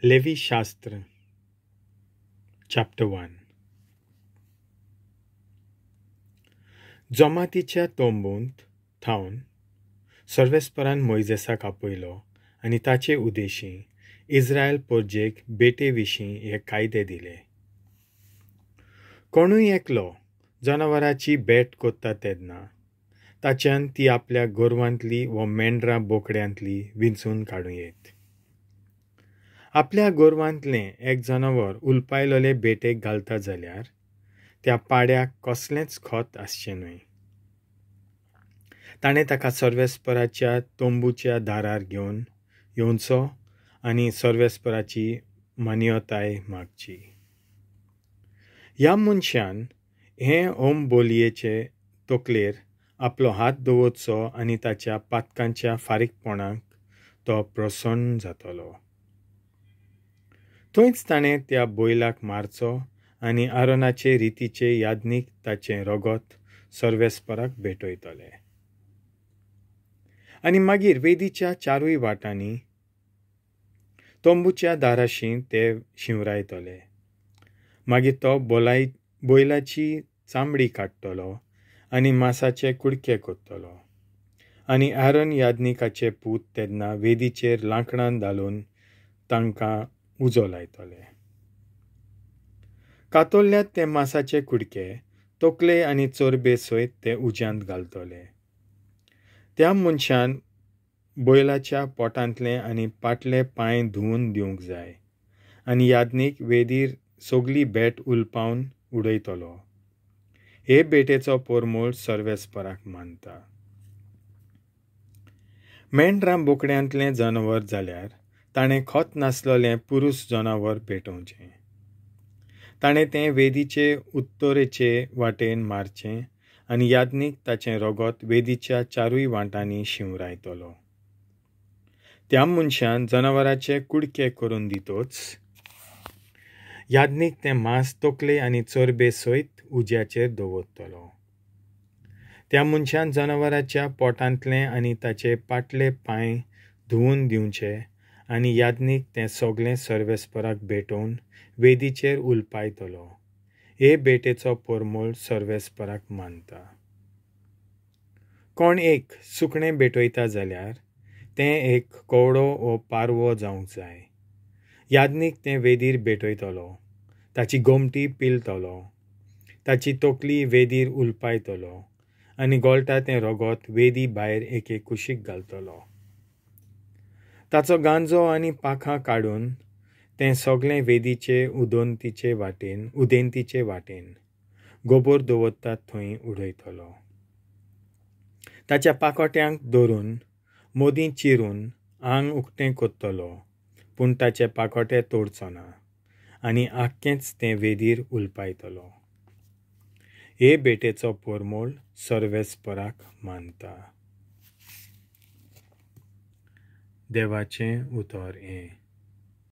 Levy शास्त्र chapter 1. जमातीच्या तोंबूंत थावन सर्वेस्परान मोइजेसाक आपयलो आनी ताचे उद्देशी इस्रायल पोरजेक बेटे विशीं हे कायदे दिले. कोणूय एकलो जनावराची भेट कोत्ता तेन्ना ताच्यान ती आपल्या गोरवांतली व मेंढरां बोकड्यांतली विंचून काडूं येत. आपल्या गोरवांतलें एक जनावर उलपायलोले बेटेक घालता जाल्यार त्या पाड्याक कसलेंच खत आसचें न्हय. ताणें ताका सर्वेस्पराच्या तोंबूच्या दारार घेवन येवचो आनी सर्वेस्पराची मान्यताय मागची. ह्या मनशान हे होम बोलयेचे तकलेर आपलो हात दवरचो आनी ताच्या पातकांच्या फारीकपणाक तो प्रसन्न जातलो. थंयच ताणें त्या बैलाक मारचो आनी आरोनाचे रितीचे यादनीक ताचें रगत सर्वेस्पराक भेटयतले. आनी मागीर वेदीच्या चारूय वाटांनी तोंबूच्या दाराशी ते शिंवरायतले. मागीर तो बैलाची चामडी काडटलो आनी मांसाचे कुडके कोत्तलो. आनी आरोन यादनिकाचे पूत तेन्ना वेदीचेर लांकडान घालून तांकां उजो लायतले. कातोल्ल्यात ते मांसाचे कुडके तकले आनी चोरबे सयत ते उज्यांत घालतले. त्या मनशान बैलाच्या पोटांतले आनी पाटले पांय धुवन दिवंक जाय आनी यादनीक वेदीर सगली भेट उलपावन उडयतलो. हे भेटेचो पोरमोळ सर्वेस्पराक मानता. मेंढरां बोकड्यांतलें जनावर जाल्यार ताणें खत नासलोलें पुरूश जनावर भेटोवचें. ताणें तें वेदीचे उत्तरेचे वाटेन मारचें आनी यादनीक ताचें रगत वेदीच्या चारूय वाटांनी शिंवरायतलो. त्या मनशान जनावराचे कुडके करून दितोच यादनीक तें मांस तकले आनी चोरबे सयत उज्याचेर दवरतलो. त्या मनशान जनावराच्या पोटांतले आनी ताचे पाटले पांय धुवन दिवचे आनी यादनीक तें सगळें सर्वेस्पराक भेटोवन वेदीचेर उलपायतलो. हे भेटेचो पोरमोळ सर्वेस्पराक मानता. कोण एक सुकणें भेटयता जाल्यार तें एक कवडो वो पारवो जावंक जाय. यादनीक तें वेदीर भेटयतलो. ताची गोमटी पिलतलो. ताची तकली वेदीर उलपायतलो आनी गोळटा तें रगत वेदी भायर एके कुशीक घालतलो. ताचो गांजो आनी पाखां काडून तें सगळें वेदीचे उदेंतीचे वाटेन गोबोर दवरतात थंय उडयतलो. ताच्या पाकोट्यांक धरून मोदीं चिरून आंग उक्तें कोत्तलो पूण ताचे पाकोटे तोडचो ना आनी आख्खेंच तें वेदीर उलपायतलो. हे भेटेचो पोरमोळ सर्वेस्पराक मानता. देवाचें उतर हें.